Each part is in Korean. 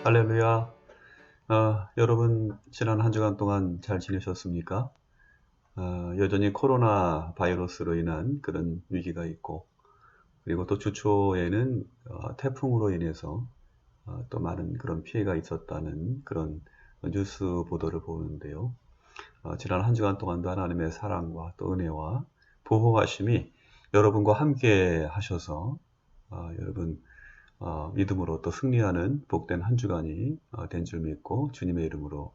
할렐루야. 여러분 지난 한 주간 동안 잘 지내셨습니까? 여전히 코로나 바이러스로 인한 그런 위기가 있고, 그리고 또 주초에는 태풍으로 인해서 또 많은 그런 피해가 있었다는 그런 뉴스 보도를 보는데요. 지난 한 주간 동안도 하나님의 사랑과 또 은혜와 보호하심이 여러분과 함께 하셔서 여러분 믿음으로 또 승리하는 복된 한 주간이 된 줄 믿고 주님의 이름으로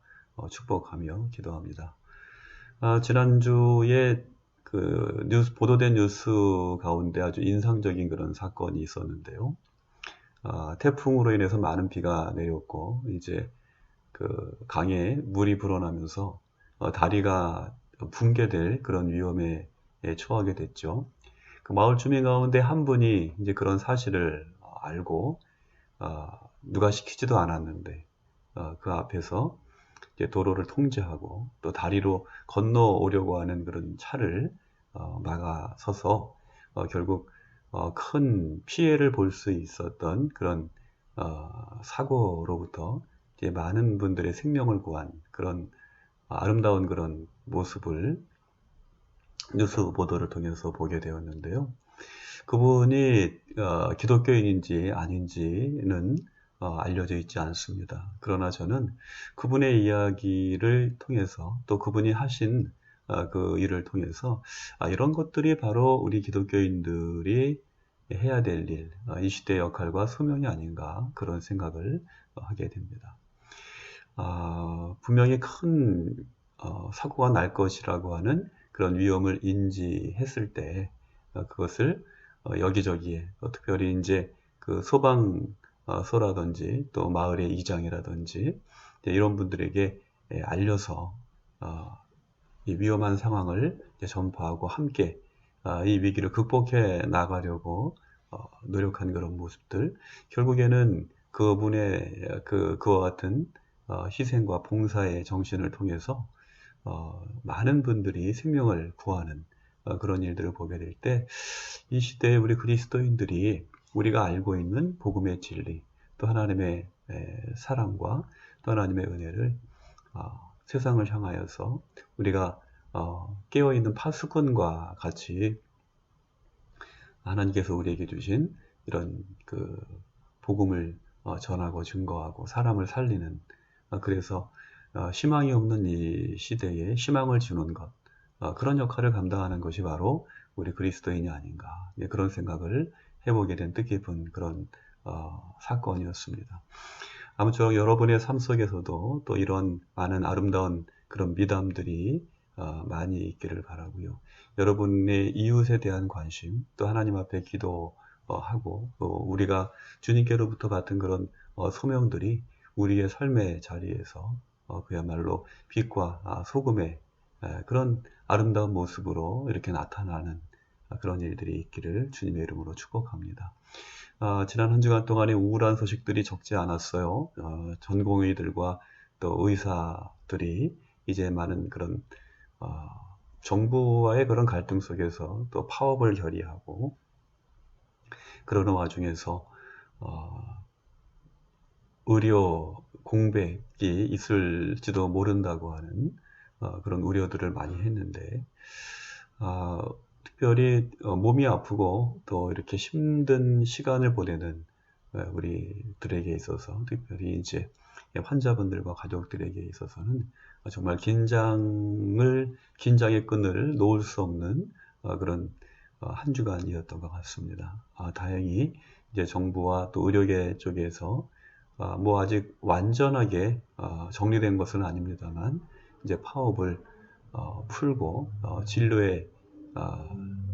축복하며 기도합니다. 지난주에 그 보도된 뉴스 가운데 아주 인상적인 그런 사건이 있었는데요. 태풍으로 인해서 많은 비가 내렸고, 이제 그 강에 물이 불어나면서 다리가 붕괴될 그런 위험에 처하게 됐죠. 그 마을 주민 가운데 한 분이 이제 그런 사실을 알고 누가 시키지도 않았는데 그 앞에서 이제 도로를 통제하고 또 다리로 건너오려고 하는 그런 차를 막아서서 결국 큰 피해를 볼 수 있었던 그런 사고로부터 이제 많은 분들의 생명을 구한 그런 아름다운 그런 모습을 뉴스 보도를 통해서 보게 되었는데요. 그분이 기독교인인지 아닌지는 알려져 있지 않습니다. 그러나 저는 그분의 이야기를 통해서 또 그분이 하신 그 일을 통해서 이런 것들이 바로 우리 기독교인들이 해야 될 일, 이 시대의 역할과 소명이 아닌가 그런 생각을 하게 됩니다. 분명히 큰 사고가 날 것이라고 하는 그런 위험을 인지했을 때 그것을 여기저기에 특별히 이제 그 소방서라든지 또 마을의 이장이라든지 이런 분들에게 알려서 이 위험한 상황을 전파하고 함께 이 위기를 극복해 나가려고 노력한 그런 모습들, 결국에는 그분의 그와 같은 희생과 봉사의 정신을 통해서 많은 분들이 생명을 구하는 그런 일들을 보게 될 때, 이 시대에 우리 그리스도인들이 우리가 알고 있는 복음의 진리, 또 하나님의 사랑과 또 하나님의 은혜를 세상을 향하여서 우리가 깨어있는 파수꾼과 같이 하나님께서 우리에게 주신 이런 그 복음을 전하고 증거하고 사람을 살리는, 그래서 희망이 없는 이 시대에 희망을 주는 것, 그런 역할을 감당하는 것이 바로 우리 그리스도인이 아닌가, 그런 생각을 해보게 된 뜻깊은 그런 사건이었습니다. 아무쪼록 여러분의 삶 속에서도 또 이런 많은 아름다운 그런 미담들이 많이 있기를 바라고요. 여러분의 이웃에 대한 관심, 또 하나님 앞에 기도하고 또 우리가 주님께로부터 받은 그런 소명들이 우리의 삶의 자리에서 그야말로 빛과 소금의 그런 아름다운 모습으로 이렇게 나타나는 그런 일들이 있기를 주님의 이름으로 축복합니다. 지난 한 주간 동안에 우울한 소식들이 적지 않았어요. 전공의들과 또 의사들이 이제 많은 그런 정부와의 그런 갈등 속에서 또 파업을 결의하고, 그러는 와중에서 의료 공백이 있을지도 모른다고 하는 그런 우려들을 많이 했는데, 특별히 몸이 아프고 또 이렇게 힘든 시간을 보내는 우리들에게 있어서, 특별히 이제 환자분들과 가족들에게 있어서는 정말 긴장의 끈을 놓을 수 없는 그런 한 주간이었던 것 같습니다. 다행히 이제 정부와 또 의료계 쪽에서 뭐 아직 완전하게 정리된 것은 아닙니다만 이제 파업을 풀고 진료에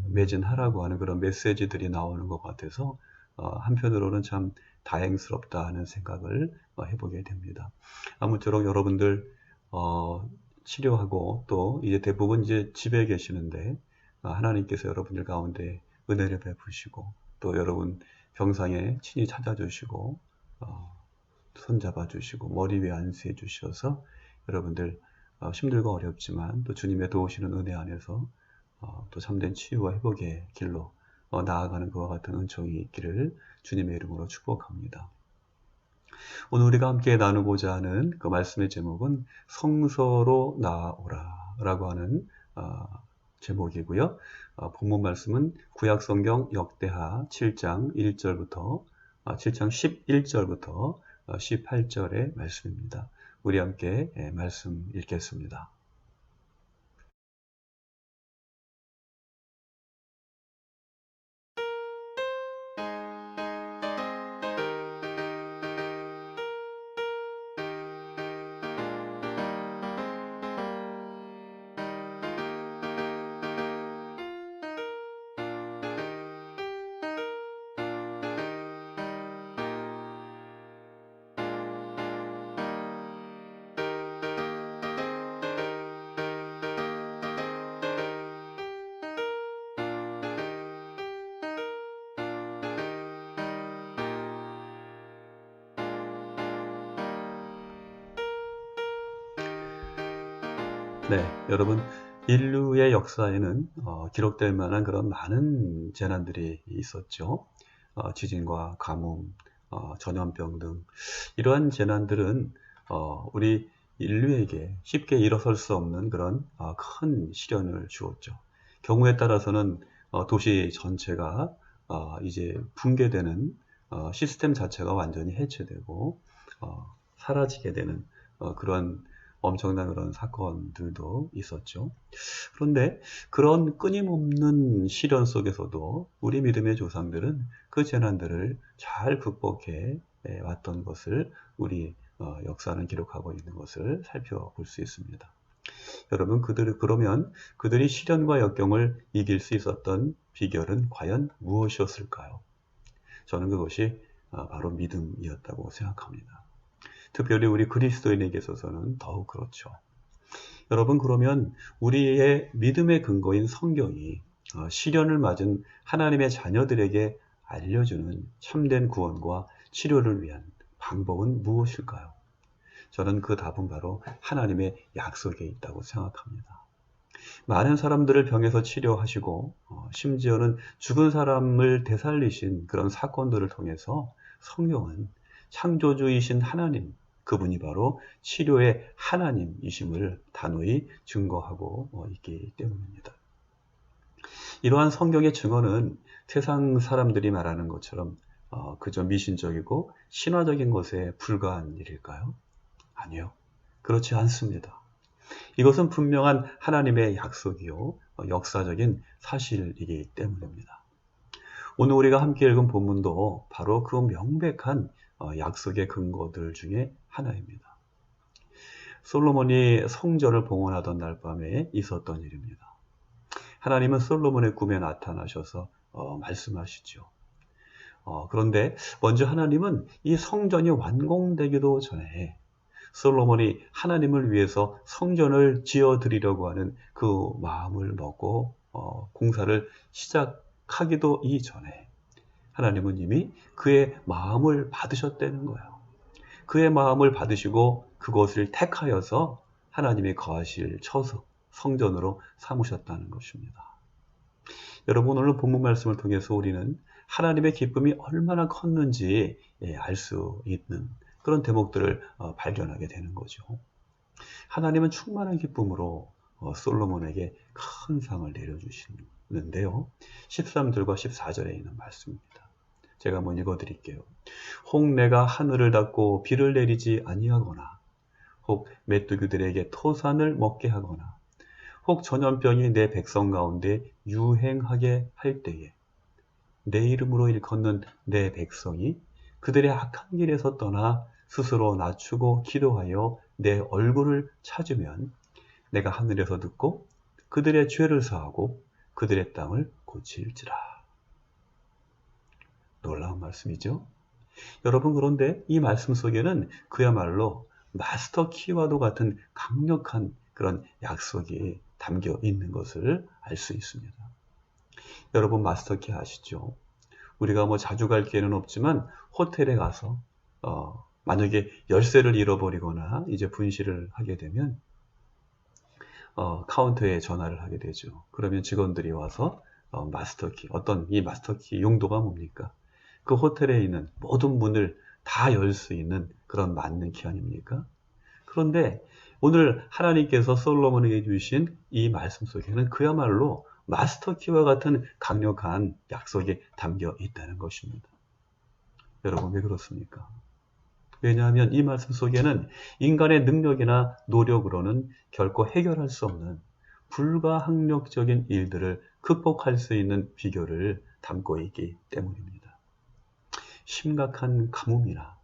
매진하라고 하는 그런 메시지들이 나오는 것 같아서 한편으로는 참 다행스럽다 하는 생각을 해보게 됩니다. 아무쪼록 여러분들 치료하고 또 이제 대부분 이제 집에 계시는데 하나님께서 여러분들 가운데 은혜를 베푸시고 또 여러분 병상에 친히 찾아주시고 손잡아 주시고 머리 위에 안수해 주셔서 여러분들 힘들고 어렵지만 또 주님의 도우시는 은혜 안에서 또 참된 치유와 회복의 길로 나아가는 그와 같은 은총이 있기를 주님의 이름으로 축복합니다. 오늘 우리가 함께 나누고자 하는 그 말씀의 제목은 성서로 나아오라 라고 하는 제목이고요. 본문 말씀은 구약성경 역대하 7장 1절부터 7장 11절부터 18절의 말씀입니다. 우리 함께 말씀 읽겠습니다. 네, 여러분, 인류의 역사에는 기록될 만한 그런 많은 재난들이 있었죠. 지진과 가뭄, 전염병 등 이러한 재난들은 우리 인류에게 쉽게 일어설 수 없는 그런 큰 시련을 주었죠. 경우에 따라서는 도시 전체가 이제 붕괴되는 시스템 자체가 완전히 해체되고 사라지게 되는 그런 엄청난 그런 사건들도 있었죠. 그런데 그런 끊임없는 시련 속에서도 우리 믿음의 조상들은 그 재난들을 잘 극복해 왔던 것을 우리 역사는 기록하고 있는 것을 살펴볼 수 있습니다. 여러분, 그러면 그들이 시련과 역경을 이길 수 있었던 비결은 과연 무엇이었을까요? 저는 그것이 바로 믿음이었다고 생각합니다. 특별히 우리 그리스도인에게 있어서는 더욱 그렇죠. 여러분, 그러면 우리의 믿음의 근거인 성경이 시련을 맞은 하나님의 자녀들에게 알려주는 참된 구원과 치료를 위한 방법은 무엇일까요? 저는 그 답은 바로 하나님의 약속에 있다고 생각합니다. 많은 사람들을 병에서 치료하시고 심지어는 죽은 사람을 되살리신 그런 사건들을 통해서 성경은 창조주이신 하나님, 그분이 바로 치료의 하나님이심을 단호히 증거하고 있기 때문입니다. 이러한 성경의 증언은 세상 사람들이 말하는 것처럼 그저 미신적이고 신화적인 것에 불과한 일일까요? 아니요. 그렇지 않습니다. 이것은 분명한 하나님의 약속이요, 역사적인 사실이기 때문입니다. 오늘 우리가 함께 읽은 본문도 바로 그 명백한 약속의 근거들 중에 하나입니다. 솔로몬이 성전을 봉헌하던 날 밤에 있었던 일입니다. 하나님은 솔로몬의 꿈에 나타나셔서 말씀하시죠. 그런데 먼저 하나님은 이 성전이 완공되기도 전에 솔로몬이 하나님을 위해서 성전을 지어드리려고 하는 그 마음을 먹고 공사를 시작하기도 이전에 하나님은 이미 그의 마음을 받으셨다는 거예요. 그의 마음을 받으시고 그것을 택하여서 하나님이 거하실 처소, 성전으로 삼으셨다는 것입니다. 여러분, 오늘 본문 말씀을 통해서 우리는 하나님의 기쁨이 얼마나 컸는지 알 수 있는 그런 대목들을 발견하게 되는 거죠. 하나님은 충만한 기쁨으로 솔로몬에게 큰 상을 내려주시는데요. 13절과 14절에 있는 말씀입니다. 제가 한번 읽어드릴게요. 혹 내가 하늘을 닫고 비를 내리지 아니하거나 혹 메뚜기들에게 토산을 먹게 하거나 혹 전염병이 내 백성 가운데 유행하게 할 때에 내 이름으로 일컫는 내 백성이 그들의 악한 길에서 떠나 스스로 낮추고 기도하여 내 얼굴을 찾으면 내가 하늘에서 듣고 그들의 죄를 사하고 그들의 땅을 고칠지라. 놀라운 말씀이죠. 여러분, 그런데 이 말씀 속에는 그야말로 마스터 키와도 같은 강력한 그런 약속이 담겨 있는 것을 알 수 있습니다. 여러분, 마스터키 아시죠? 우리가 뭐 자주 갈 기회는 없지만 호텔에 가서 만약에 열쇠를 잃어버리거나 이제 분실을 하게 되면 카운터에 전화를 하게 되죠. 그러면 직원들이 와서 마스터키, 이 마스터키 용도가 뭡니까? 그 호텔에 있는 모든 문을 다 열 수 있는 그런 맞는 키 아닙니까? 그런데 오늘 하나님께서 솔로몬에게 주신 이 말씀 속에는 그야말로 마스터키와 같은 강력한 약속이 담겨 있다는 것입니다. 여러분 왜 그렇습니까? 왜냐하면 이 말씀 속에는 인간의 능력이나 노력으로는 결코 해결할 수 없는 불가항력적인 일들을 극복할 수 있는 비결을 담고 있기 때문입니다. 심각한 가뭄이나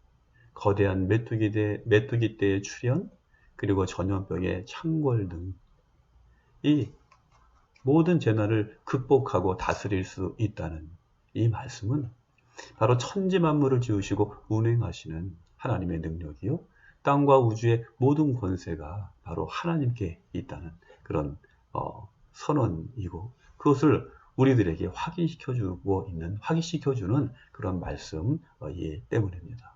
거대한 메뚜기 떼의 출현, 그리고 전염병의 창궐 등 이 모든 재난을 극복하고 다스릴 수 있다는 이 말씀은 바로 천지 만물을 지으시고 운행하시는 하나님의 능력이요, 땅과 우주의 모든 권세가 바로 하나님께 있다는 그런 선언이고, 그것을 우리들에게 확인시켜주는 그런 말씀이기 때문입니다.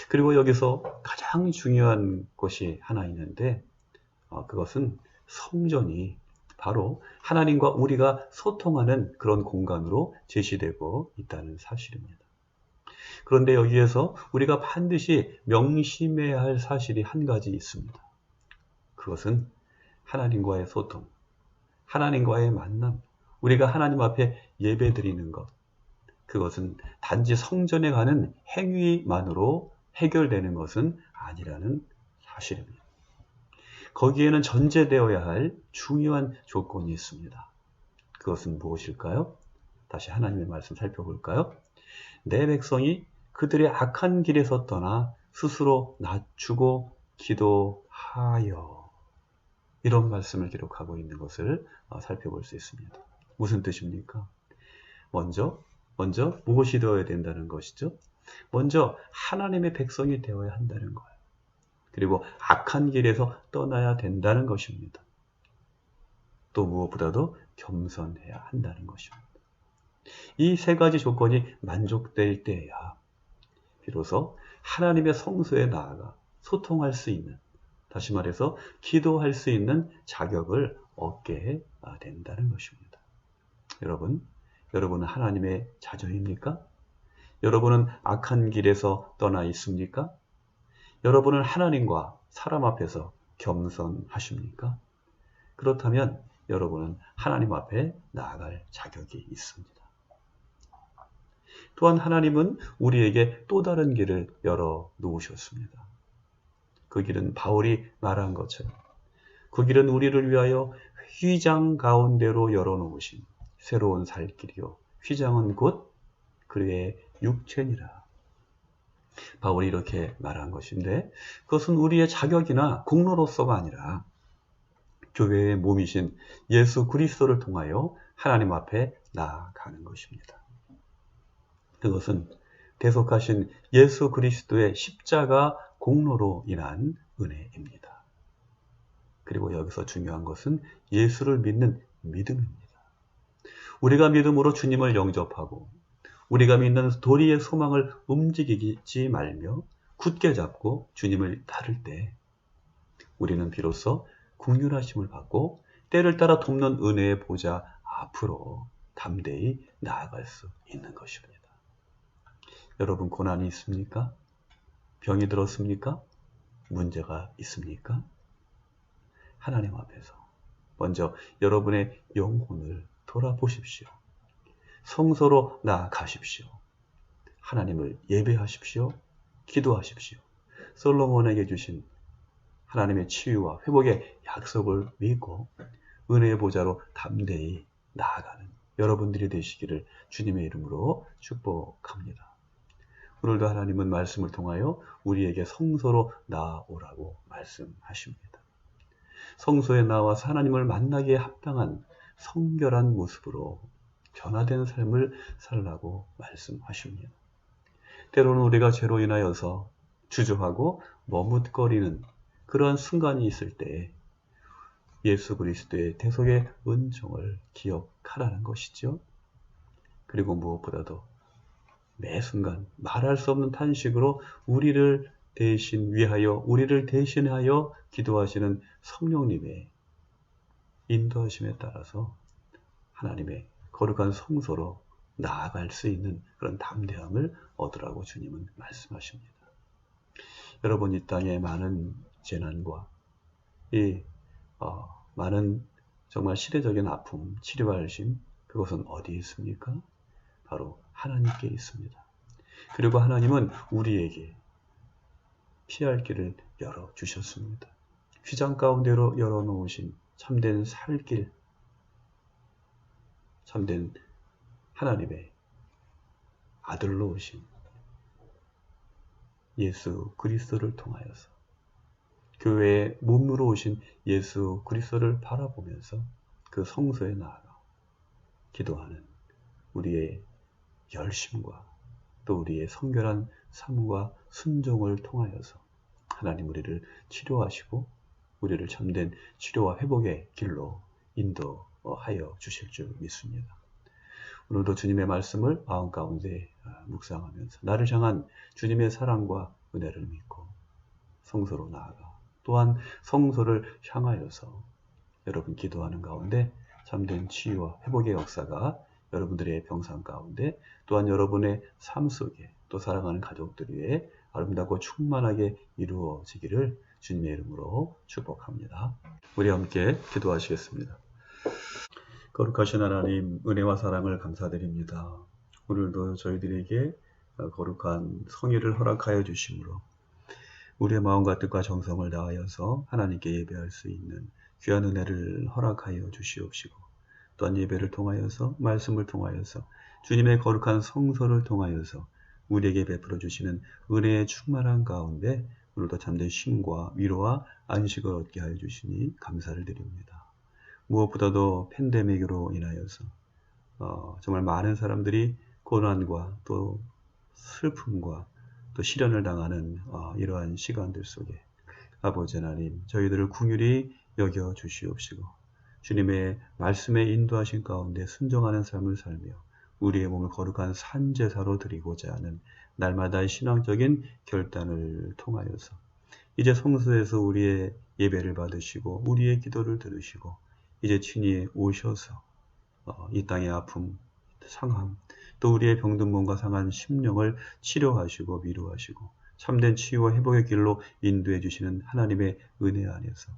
그리고 여기서 가장 중요한 것이 하나 있는데, 그것은 성전이 바로 하나님과 우리가 소통하는 그런 공간으로 제시되고 있다는 사실입니다. 그런데 여기에서 우리가 반드시 명심해야 할 사실이 한 가지 있습니다. 그것은 하나님과의 소통, 하나님과의 만남, 우리가 하나님 앞에 예배드리는 것, 그것은 단지 성전에 가는 행위만으로 해결되는 것은 아니라는 사실입니다. 거기에는 전제되어야 할 중요한 조건이 있습니다. 그것은 무엇일까요? 다시 하나님의 말씀 살펴볼까요? 내 백성이 그들의 악한 길에서 떠나 스스로 낮추고 기도하여, 이런 말씀을 기록하고 있는 것을 살펴볼 수 있습니다. 무슨 뜻입니까? 먼저 무엇이 되어야 된다는 것이죠? 먼저 하나님의 백성이 되어야 한다는 거예요. 그리고 악한 길에서 떠나야 된다는 것입니다. 또 무엇보다도 겸손해야 한다는 것입니다. 이 세 가지 조건이 만족될 때야 비로소 하나님의 성소에 나아가 소통할 수 있는, 다시 말해서 기도할 수 있는 자격을 얻게 된다는 것입니다. 여러분은 하나님의 자녀입니까? 여러분은 악한 길에서 떠나 있습니까? 여러분은 하나님과 사람 앞에서 겸손하십니까? 그렇다면 여러분은 하나님 앞에 나아갈 자격이 있습니다. 또한 하나님은 우리에게 또 다른 길을 열어 놓으셨습니다. 그 길은 바울이 말한 것처럼 그 길은 우리를 위하여 휘장 가운데로 열어 놓으신 새로운 살 길이요, 휘장은 곧 그의 육체니라. 바울이 이렇게 말한 것인데, 그것은 우리의 자격이나 공로로서가 아니라 교회의 몸이신 예수 그리스도를 통하여 하나님 앞에 나아가는 것입니다. 그것은 대속하신 예수 그리스도의 십자가 공로로 인한 은혜입니다. 그리고 여기서 중요한 것은 예수를 믿는 믿음입니다. 우리가 믿음으로 주님을 영접하고 우리가 믿는 도리의 소망을 움직이지 말며 굳게 잡고 주님을 따를 때 우리는 비로소 긍휼하심을 받고 때를 따라 돕는 은혜의 보좌 앞으로 담대히 나아갈 수 있는 것입니다. 여러분, 고난이 있습니까? 병이 들었습니까? 문제가 있습니까? 하나님 앞에서 먼저 여러분의 영혼을 돌아보십시오. 성소로 나아가십시오. 하나님을 예배하십시오. 기도하십시오. 솔로몬에게 주신 하나님의 치유와 회복의 약속을 믿고 은혜의 보좌로 담대히 나아가는 여러분들이 되시기를 주님의 이름으로 축복합니다. 오늘도 하나님은 말씀을 통하여 우리에게 성소로 나아오라고 말씀하십니다. 성소에 나와서 하나님을 만나기에 합당한 성결한 모습으로 변화된 삶을 살라고 말씀하십니다. 때로는 우리가 죄로 인하여서 주저하고 머뭇거리는 그러한 순간이 있을 때 예수 그리스도의 대속의 은총을 기억하라는 것이죠. 그리고 무엇보다도 매 순간 말할 수 없는 탄식으로 우리를 대신하여 기도하시는 성령님의 인도하심에 따라서 하나님의 거룩한 성소로 나아갈 수 있는 그런 담대함을 얻으라고 주님은 말씀하십니다. 여러분, 이 땅에 많은 재난과 이 많은 정말 시대적인 아픔, 치료할 심, 그것은 어디에 있습니까? 바로 하나님께 있습니다. 그리고 하나님은 우리에게 피할 길을 열어주셨습니다. 휘장 가운데로 열어놓으신 참된 살길, 참된 하나님의 아들로 오신 예수 그리스도를 통하여서 교회에 몸으로 오신 예수 그리스도를 바라보면서 그 성소에 나아가 기도하는 우리의 열심과 또 우리의 성결한 삶과 순종을 통하여서 하나님 우리를 치료하시고 우리를 참된 치료와 회복의 길로 인도하여 주실 줄 믿습니다. 오늘도 주님의 말씀을 마음 가운데 묵상하면서 나를 향한 주님의 사랑과 은혜를 믿고 성소로 나아가 또한 성소를 향하여서 여러분 기도하는 가운데 참된 치유와 회복의 역사가 여러분들의 병상 가운데 또한 여러분의 삶 속에 또 사랑하는 가족들 위해 아름답고 충만하게 이루어지기를 주님의 이름으로 축복합니다. 우리 함께 기도하시겠습니다. 거룩하신 하나님, 은혜와 사랑을 감사드립니다. 오늘도 저희들에게 거룩한 성의를 허락하여 주심으로 우리의 마음과 뜻과 정성을 다하여서 하나님께 예배할 수 있는 귀한 은혜를 허락하여 주시옵시고 또한 예배를 통하여서 말씀을 통하여서 주님의 거룩한 성소를 통하여서 우리에게 베풀어 주시는 은혜의 충만한 가운데 오늘도 참된 쉼과 위로와 안식을 얻게 하여 주시니 감사를 드립니다. 무엇보다도 팬데믹으로 인하여서 정말 많은 사람들이 고난과 또 슬픔과 또 시련을 당하는 이러한 시간들 속에 아버지 하나님 저희들을 긍휼히 여겨 주시옵시고 주님의 말씀에 인도하신 가운데 순종하는 삶을 살며 우리의 몸을 거룩한 산제사로 드리고자 하는 날마다의 신앙적인 결단을 통하여서 이제 성소에서 우리의 예배를 받으시고 우리의 기도를 들으시고 이제 친히 오셔서 이 땅의 아픔, 상함, 또 우리의 병든 몸과 상한 심령을 치료하시고 위로하시고 참된 치유와 회복의 길로 인도해 주시는 하나님의 은혜 안에서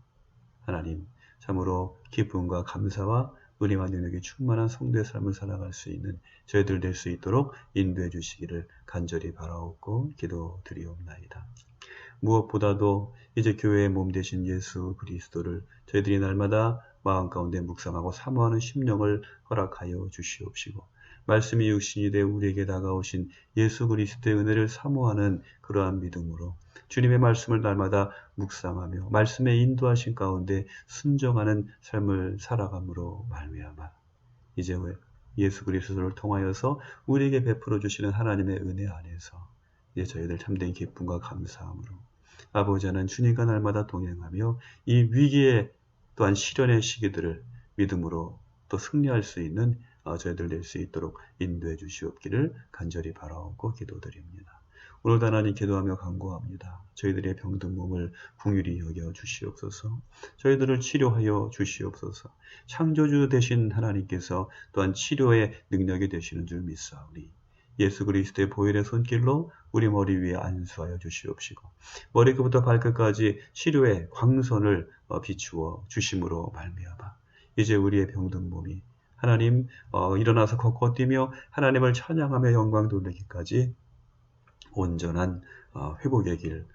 하나님 참으로 기쁨과 감사와 은혜와 능력이 충만한 성도의 삶을 살아갈 수 있는 저희들 될 수 있도록 인도해 주시기를 간절히 바라옵고 기도드리옵나이다. 무엇보다도 이제 교회의 몸 되신 예수 그리스도를 저희들이 날마다 마음 가운데 묵상하고 사모하는 심령을 허락하여 주시옵시고 말씀이 육신이 되어 우리에게 다가오신 예수 그리스도의 은혜를 사모하는 그러한 믿음으로 주님의 말씀을 날마다 묵상하며 말씀에 인도하신 가운데 순종하는 삶을 살아감으로 말미암아 이제 예수 그리스도를 통하여서 우리에게 베풀어 주시는 하나님의 은혜 안에서 이제 저희들 참된 기쁨과 감사함으로 아버지 하나님 주님과 날마다 동행하며 이 위기의 또한 시련의 시기들을 믿음으로 또 승리할 수 있는 저희들 될 수 있도록 인도해 주시옵기를 간절히 바라옵고 기도드립니다. 오늘도 하나님 기도하며 간구합니다. 저희들의 병든 몸을 긍휼히 여겨 주시옵소서. 저희들을 치료하여 주시옵소서. 창조주 되신 하나님께서 또한 치료의 능력이 되시는 줄 믿사오니 예수 그리스도의 보혈의 손길로 우리 머리 위에 안수하여 주시옵시고 머리끝부터 발끝까지 치료의 광선을 비추어 주심으로 말미암아 이제 우리의 병든 몸이 하나님 일어나서 걷고 뛰며 하나님을 찬양하며 영광 돌리기까지 온전한 회복의 길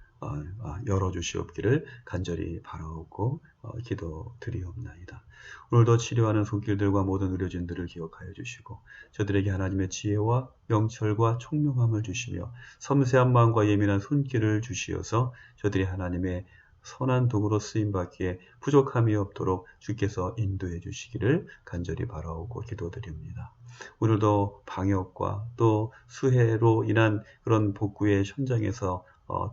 열어주시옵기를 간절히 바라옵고 기도드리옵나이다. 오늘도 치료하는 손길들과 모든 의료진들을 기억하여 주시고 저들에게 하나님의 지혜와 영철과 총명함을 주시며 섬세한 마음과 예민한 손길을 주시어서 저들이 하나님의 선한 도구로 쓰임받기에 부족함이 없도록 주께서 인도해 주시기를 간절히 바라오고 기도드립니다. 오늘도 방역과 또 수해로 인한 그런 복구의 현장에서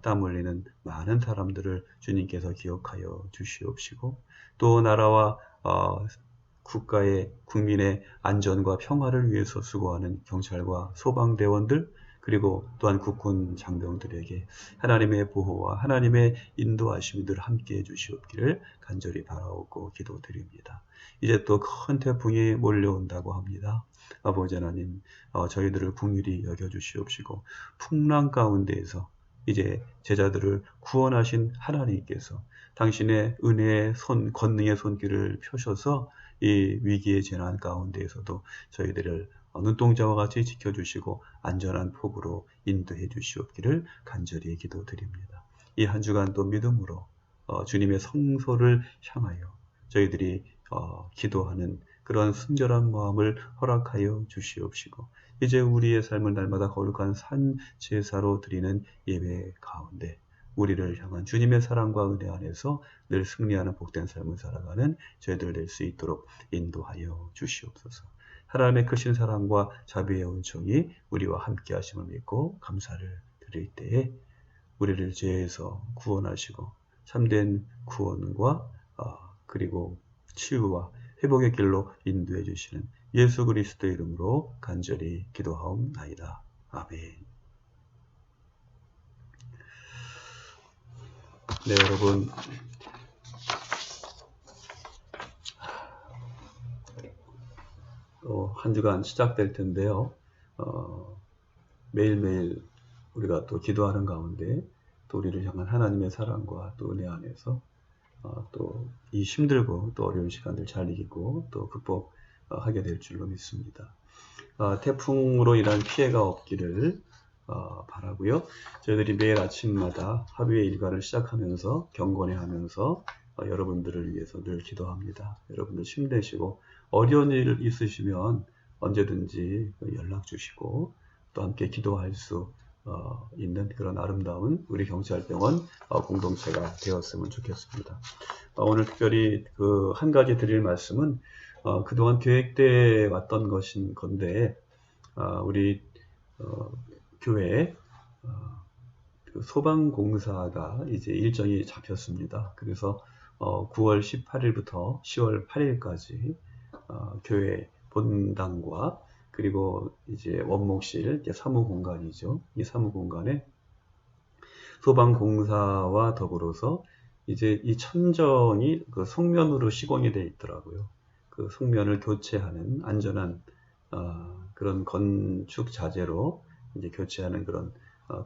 땀 흘리는 많은 사람들을 주님께서 기억하여 주시옵시고 또 나라와 국가의 국민의 안전과 평화를 위해서 수고하는 경찰과 소방대원들 그리고 또한 국군 장병들에게 하나님의 보호와 하나님의 인도하심이 늘 함께해 주시옵기를 간절히 바라오고 기도드립니다. 이제 또 큰 태풍이 몰려온다고 합니다. 아버지 하나님, 저희들을 긍휼히 여겨주시옵시고 풍랑 가운데에서 이제 제자들을 구원하신 하나님께서 당신의 은혜의 손, 권능의 손길을 펴셔서 이 위기의 재난 가운데에서도 저희들을 눈동자와 같이 지켜주시고 안전한 폭으로 인도해 주시옵기를 간절히 기도드립니다. 이 한 주간도 믿음으로 주님의 성소를 향하여 저희들이 기도하는 그런 순결한 마음을 허락하여 주시옵시고 이제 우리의 삶을 날마다 거룩한 산 제사로 드리는 예배 가운데 우리를 향한 주님의 사랑과 은혜 안에서 늘 승리하는 복된 삶을 살아가는 저희들 될 수 있도록 인도하여 주시옵소서. 하나님의 크신 사랑과 자비의 은총이 우리와 함께 하심을 믿고 감사를 드릴 때에 우리를 죄에서 구원하시고 참된 구원과 그리고 치유와 회복의 길로 인도해 주시는 예수 그리스도의 이름으로 간절히 기도하옵나이다. 아멘. 네, 여러분. 한 주간 시작될 텐데요. 매일매일 우리가 또 기도하는 가운데 또 우리를 향한 하나님의 사랑과 또 은혜 안에서 또 이 힘들고 또 어려운 시간들 잘 이기고 또 극복하게 될 줄로 믿습니다. 태풍으로 인한 피해가 없기를 바라고요. 저희들이 매일 아침마다 하루의 일과를 시작하면서 경건해 하면서 여러분들을 위해서 늘 기도합니다. 여러분들 힘내시고 어려운 일 있으시면 언제든지 연락 주시고 또 함께 기도할 수 있는 그런 아름다운 우리 경찰병원 공동체가 되었으면 좋겠습니다. 오늘 특별히 그 한 가지 드릴 말씀은 그동안 계획되어 왔던 것인 건데 우리 교회에 그 소방공사가 이제 일정이 잡혔습니다. 그래서 9월 18일부터 10월 8일까지 교회 본당과 그리고 이제 원목실, 사무공간이죠. 이 사무공간에 소방공사와 더불어서 이제 이 천정이 그 성면으로 시공이 되어 있더라고요. 그 성면을 교체하는 안전한 그런 건축 자재로 이제 교체하는 그런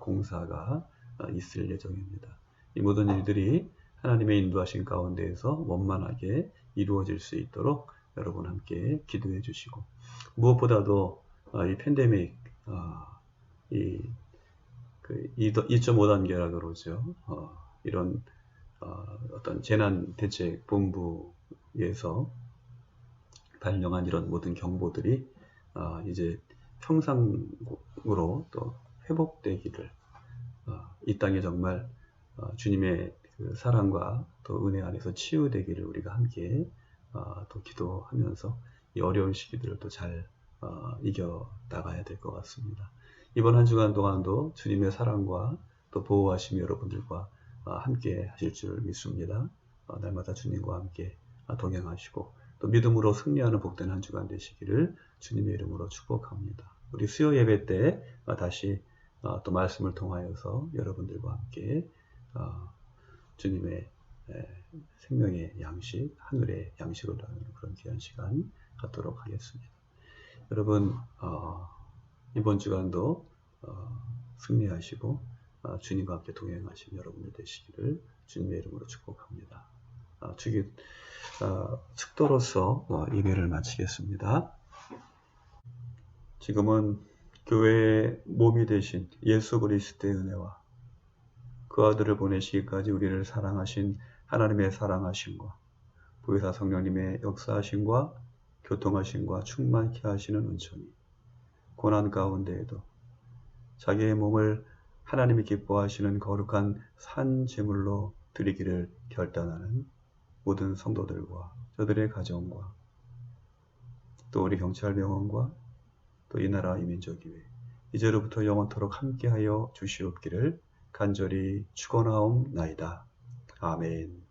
공사가 있을 예정입니다. 이 모든 일들이 하나님의 인도하신 가운데에서 원만하게 이루어질 수 있도록 여러분 함께 기도해 주시고 무엇보다도 이 팬데믹 이 2.5단계라 그러죠. 이런 어떤 재난 대책 본부에서 발령한 이런 모든 경보들이 이제 평상으로 또 회복되기를 이 땅에 정말 주님의 그 사랑과 또 은혜 안에서 치유되기를 우리가 함께 또 기도하면서 이 어려운 시기들을 또 잘 이겨 나가야 될 것 같습니다. 이번 한 주간 동안도 주님의 사랑과 또 보호하심이 여러분들과 함께 하실 줄 믿습니다. 날마다 주님과 함께 동행하시고 또 믿음으로 승리하는 복된 한 주간 되시기를 주님의 이름으로 축복합니다. 우리 수요 예배 때 다시 또 말씀을 통하여서 여러분들과 함께 주님의 생명의 양식, 하늘의 양식을 나누는 그런 귀한 시간 갖도록 하겠습니다. 여러분 이번 주간도 승리하시고 주님과 함께 동행하신 여러분들 되시기를 주님의 이름으로 축복합니다. 축도로서 예배를 마치겠습니다. 지금은 교회의 몸이 되신 예수 그리스도의 은혜와 그 아들을 보내시기까지 우리를 사랑하신 하나님의 사랑하심과 보혜사 성령님의 역사하심과 교통하심과 충만케 하시는 은총이 고난 가운데에도 자기의 몸을 하나님이 기뻐하시는 거룩한 산 제물로 드리기를 결단하는 모든 성도들과 저들의 가정과 또 우리 경찰병원과 또 이 나라 이민족교회 이제로부터 영원토록 함께하여 주시옵기를 간절히 축원하옵나이다. 아멘.